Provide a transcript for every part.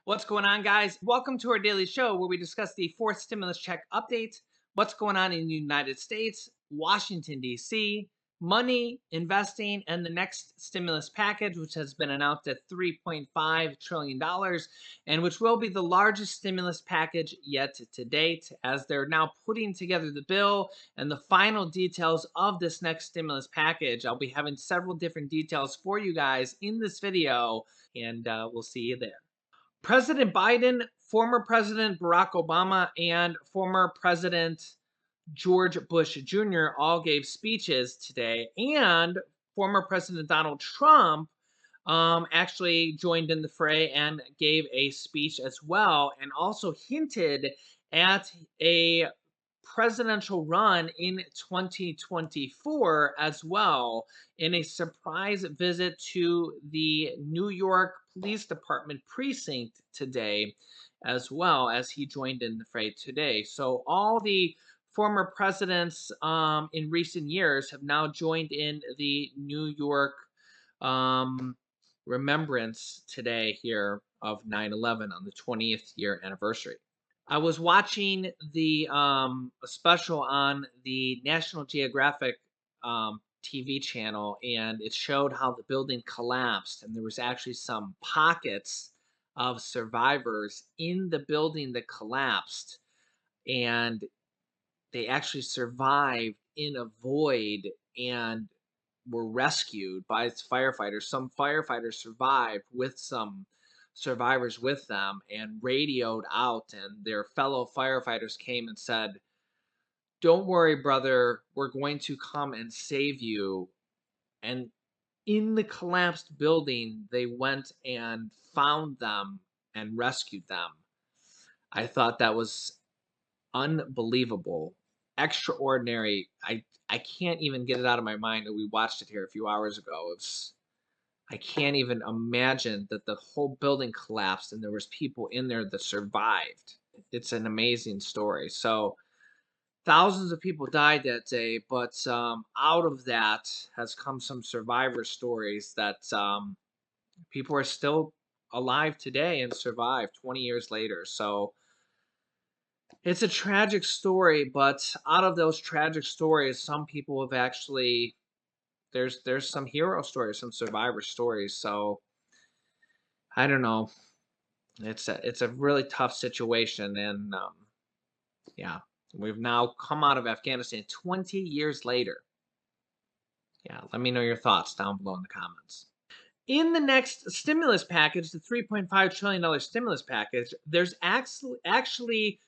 What's going on, guys? Welcome to our daily show where we discuss the fourth stimulus check update, what's going on in the United States, Washington, D.C., money, investing, and the next stimulus package, which has been announced at $3.5 trillion, and which will be the largest stimulus package yet to date, as they're now putting together the bill and the final details of this next stimulus package. I'll be having several different details for you guys in this video, and we'll see you there. President Biden, former President Barack Obama, and former President George Bush Jr. all gave speeches today, and former President Donald Trump actually joined in the fray and gave a speech as well, and also hinted at a presidential run in 2024 as well, in a surprise visit to the New York Police Department precinct today, as well as he joined in the fray today. So all the former presidents in recent years have now joined in the New York um, remembrance today here of 9/11 on the 20th year anniversary. I was watching the special on the National Geographic TV channel, and it showed how the building collapsed, and there was actually some pockets of survivors in the building that collapsed, and they actually survived in a void and were rescued by firefighters. Some firefighters survived with some survivors with them and radioed out, and their fellow firefighters came and said, "Don't worry, brother, we're going to come and save you." And in the collapsed building, they went and found them and rescued them. I thought that was unbelievable, extraordinary. I can't even get it out of my mind that we watched it here a few hours ago. I can't even imagine that the whole building collapsed and there was people in there that survived. It's an amazing story. So thousands of people died that day, but out of that has come some survivor stories that people are still alive today and survived 20 years later. So it's a tragic story, but out of those tragic stories, some people have actually there's some hero stories, some survivor stories. So I don't know. It's a really tough situation, and yeah, we've now come out of Afghanistan 20 years later. Yeah, let me know your thoughts down below in the comments. In the next stimulus package, the $3.5 trillion stimulus package, there's actually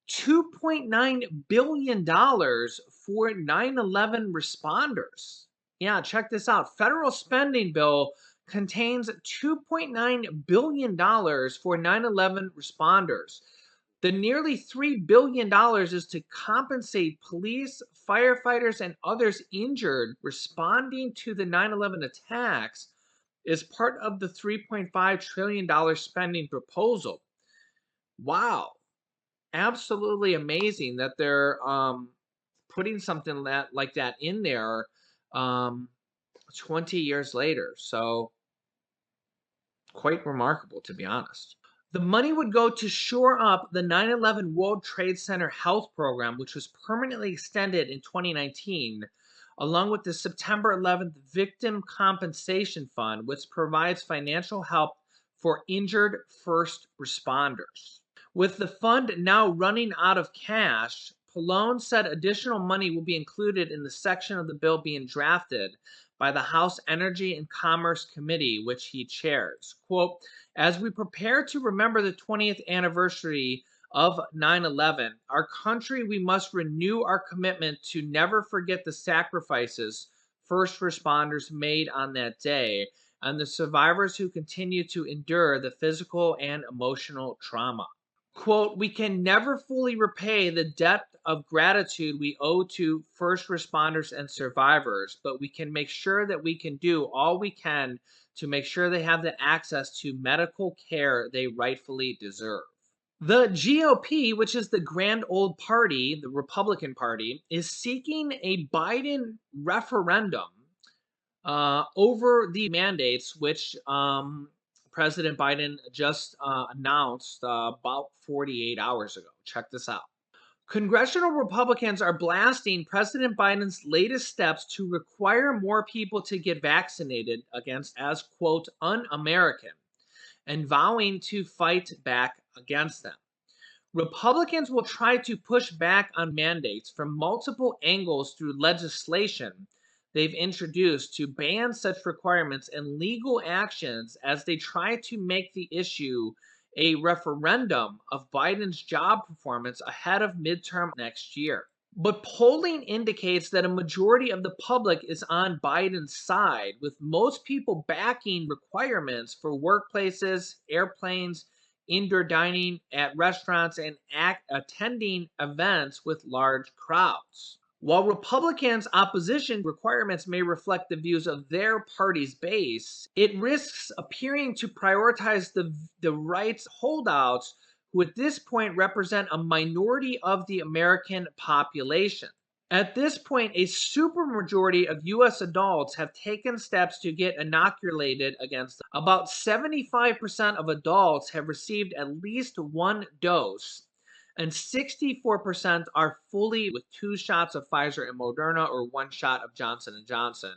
$2.9 billion for 9/11 responders. Yeah, check this out. Federal spending bill contains $2.9 billion for 9/11 responders. The nearly $3 billion is to compensate police, firefighters, and others injured responding to the 9/11 attacks as part of the $3.5 trillion spending proposal. Wow, absolutely amazing that they're putting something like that in there um 20 years later. So quite remarkable, to be honest. The money would go to shore up the 9/11 World Trade Center Health Program, which was permanently extended in 2019, along with the September 11th Victim Compensation Fund, which provides financial help for injured first responders. With the fund now running out of cash, Pallone said additional money will be included in the section of the bill being drafted by the House Energy and Commerce Committee, which he chairs. Quote, as we prepare to remember the 20th anniversary of 9/11, our country, we must renew our commitment to never forget the sacrifices first responders made on that day and the survivors who continue to endure the physical and emotional trauma. Quote, we can never fully repay the debt of gratitude we owe to first responders and survivors, but we can make sure that we can do all we can to make sure they have the access to medical care they rightfully deserve. The GOP, which is the grand old party, the Republican Party, is seeking a Biden referendum over the mandates, which President Biden just announced about 48 hours ago. Check this out. Congressional Republicans are blasting President Biden's latest steps to require more people to get vaccinated against as, quote, un American, and vowing to fight back against them. Republicans will try to push back on mandates from multiple angles through legislation they've introduced to ban such requirements and legal actions as they try to make the issue a referendum of Biden's job performance ahead of midterm next year. But polling indicates that a majority of the public is on Biden's side, with most people backing requirements for workplaces, airplanes, indoor dining at restaurants, and attending events with large crowds. While Republicans' opposition requirements may reflect the views of their party's base, it risks appearing to prioritize the rights holdouts who at this point represent a minority of the American population. At this point, a supermajority of U.S. adults have taken steps to get inoculated against them. About 75% of adults have received at least one dose, and 64% are fully with 2 shots of Pfizer and Moderna or 1 shot of Johnson & Johnson,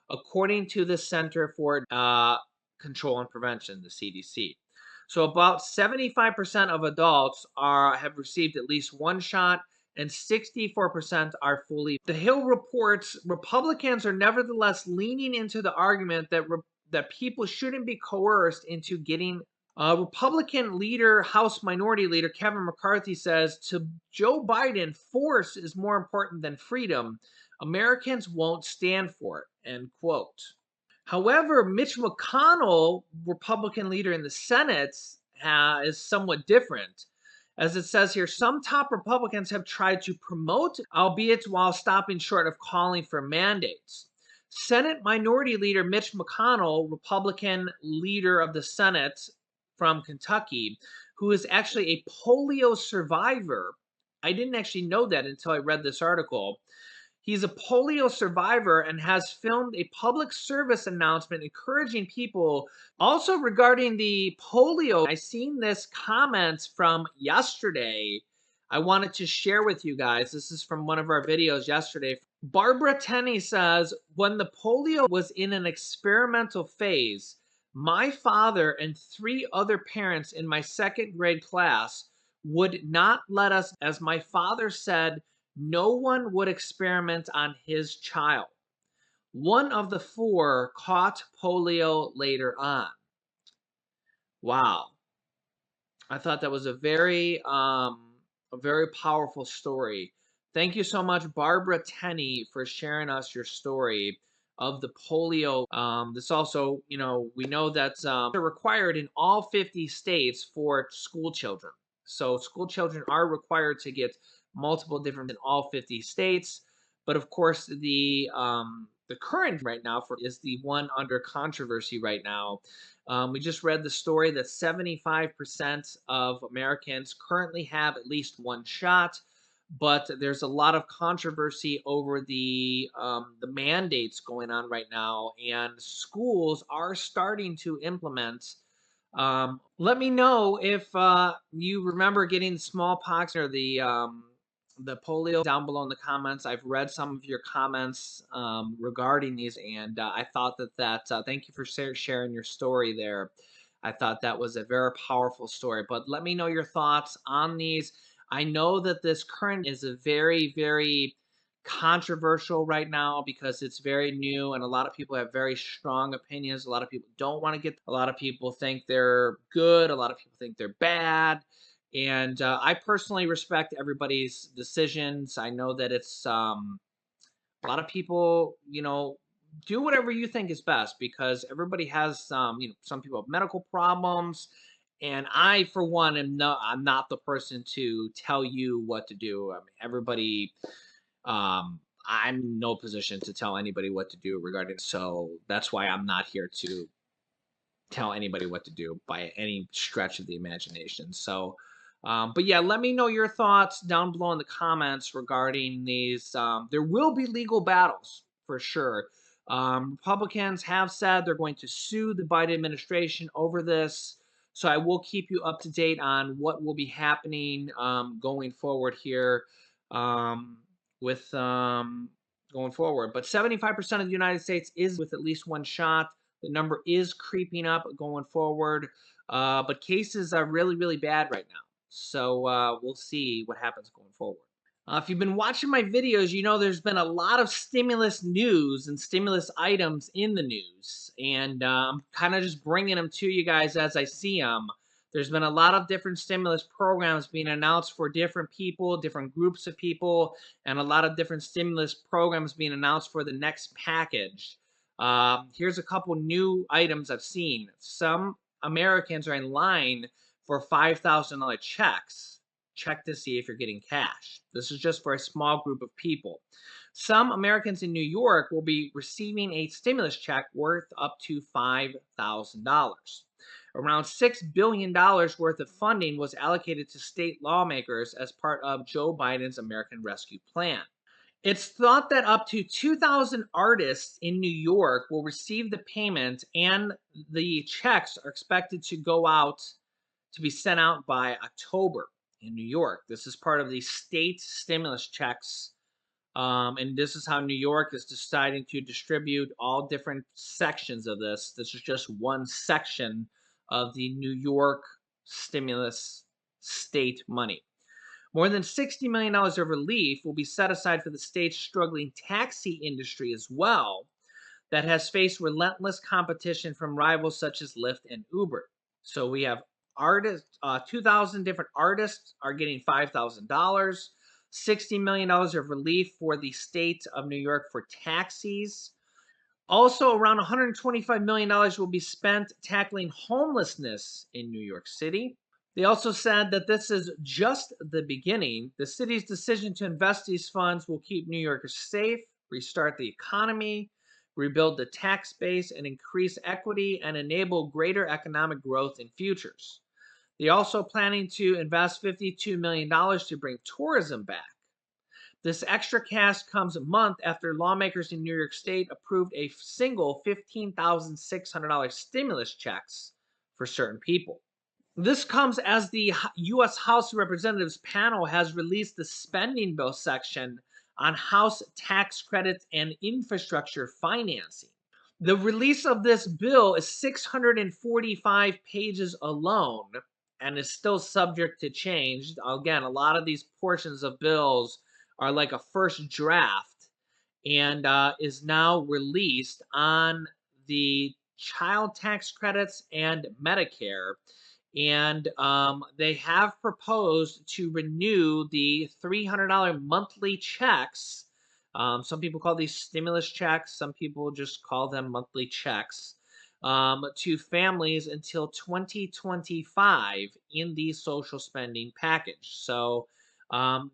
according to the Center for Control and Prevention, the CDC. So about 75% of adults have received at least 1 shot, and 64% are fully. The Hill reports Republicans are nevertheless leaning into the argument that people shouldn't be coerced into getting. Republican leader, House Minority Leader Kevin McCarthy says to Joe Biden, force is more important than freedom. Americans won't stand for it, end quote. However, Mitch McConnell, Republican leader in the Senate, is somewhat different. As it says here, some top Republicans have tried to promote, albeit while stopping short of calling for mandates. Senate Minority Leader Mitch McConnell, Republican leader of the Senate from Kentucky, who is actually a polio survivor. I didn't actually know that until I read this article. He's a polio survivor and has filmed a public service announcement encouraging people. Also, regarding the polio, I seen this comment from yesterday. I wanted to share with you guys. This is from one of our videos yesterday. Barbara Tenney says, when the polio was in an experimental phase, my father and 3 other parents in my 2nd grade class would not let us, as my father said, no one would experiment on his child. One of the 4 caught polio later on. Wow. I thought that was a very powerful story. Thank you so much, Barbara Tenney, for sharing us your story of the polio. This also, we know that's required in all 50 states for school children. So school children are required to get multiple different in all 50 states. But of course, the current right now is the one under controversy right now. We just read the story that 75% of Americans currently have at least 1 shot, but there's a lot of controversy over the mandates going on right now, and schools are starting to implement. Let me know if you remember getting smallpox or the polio down below in the comments. I've read some of your comments regarding these, and I thought that thank you for sharing your story there. I thought that was a very powerful story. But let me know your thoughts on these. I know that this current is a very, very controversial right now because it's very new and a lot of people have very strong opinions. A lot of people don't want to get, a lot of people think they're good, a lot of people think they're bad. And I personally respect everybody's decisions. I know that it's a lot of people, do whatever you think is best because everybody has some people have medical problems. And I, for one, I'm not the person to tell you what to do. I mean, everybody, I'm in no position to tell anybody what to do regarding. So that's why I'm not here to tell anybody what to do by any stretch of the imagination. So, but yeah, let me know your thoughts down below in the comments regarding these. There will be legal battles for sure. Republicans have said they're going to sue the Biden administration over this. So I will keep you up to date on what will be happening going forward here um, with going forward. But 75% of the United States is with at least one shot. The number is creeping up going forward, but cases are really, really bad right now. So we'll see what happens going forward. If you've been watching my videos, you know there's been a lot of stimulus news and stimulus items in the news, and I'm kind of just bringing them to you guys as I see them. There's been a lot of different stimulus programs being announced for different people, different groups of people, and a lot of different stimulus programs being announced for the next package. Here's a couple new items I've seen. Some Americans are in line for $5,000 checks. Check to see if you're getting cash. This is just for a small group of people. Some Americans in New York will be receiving a stimulus check worth up to $5,000. Around $6 billion worth of funding was allocated to state lawmakers as part of Joe Biden's American Rescue Plan. It's thought that up to 2,000 artists in New York will receive the payment, and the checks are expected to go out to be sent out by October in New York. This is part of the state stimulus checks. And this is how New York is deciding to distribute all different sections of this. This is just one section of the New York stimulus state money. More than $60 million of relief will be set aside for the state's struggling taxi industry as well, that has faced relentless competition from rivals such as Lyft and Uber. So we have artists, 2,000 different artists are getting $5,000, $60 million of relief for the state of New York for taxis. Also, around $125 million will be spent tackling homelessness in New York City. They also said that this is just the beginning. The city's decision to invest these funds will keep New Yorkers safe, restart the economy, rebuild the tax base, and increase equity and enable greater economic growth in futures. They're also planning to invest $52 million to bring tourism back. This extra cash comes a month after lawmakers in New York State approved a single $15,600 stimulus checks for certain people. This comes as the U.S. House of Representatives panel has released the spending bill section on House tax credits and infrastructure financing. The release of this bill is 645 pages alone and is still subject to change. Again, a lot of these portions of bills are like a first draft and is now released on the child tax credits and Medicare. And they have proposed to renew the $300 monthly checks. Some people call these stimulus checks. Some people just call them monthly checks to families until 2025 in the social spending package. So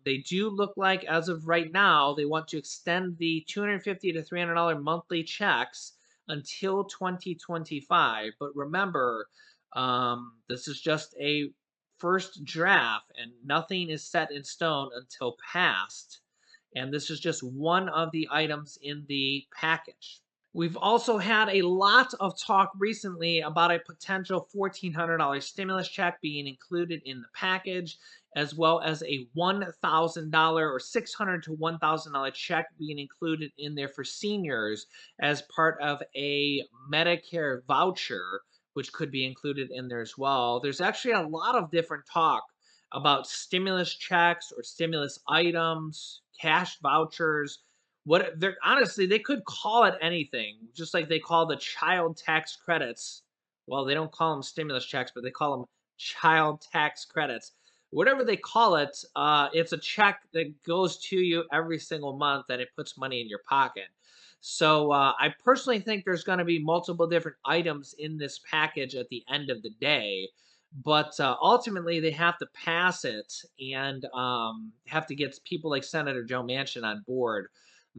they do look like, as of right now, they want to extend the $250 to $300 monthly checks until 2025. But remember, this is just a first draft, and nothing is set in stone until passed. And this is just one of the items in the package. We've also had a lot of talk recently about a potential $1,400 stimulus check being included in the package, as well as a $1,000 or $600 to $1,000 check being included in there for seniors as part of a Medicare voucher, which could be included in there as well. There's actually a lot of different talk about stimulus checks or stimulus items, cash vouchers. What they're honestly, they could call it anything, just like they call the child tax credits. Well, they don't call them stimulus checks, but they call them child tax credits. Whatever they call it, it's a check that goes to you every single month and it puts money in your pocket. So I personally think there's going to be multiple different items in this package at the end of the day. But ultimately, they have to pass it and have to get people like Senator Joe Manchin on board.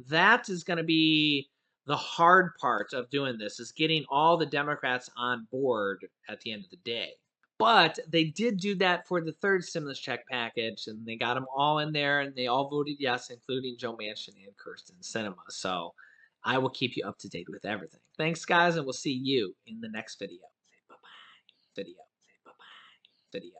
That is going to be the hard part of doing this, is getting all the Democrats on board at the end of the day. But they did do that for the third stimulus check package, and they got them all in there, and they all voted yes, including Joe Manchin and Kirsten Sinema. So I will keep you up to date with everything. Thanks, guys, and we'll see you in the next video. Bye-bye. Video. Bye-bye. Video.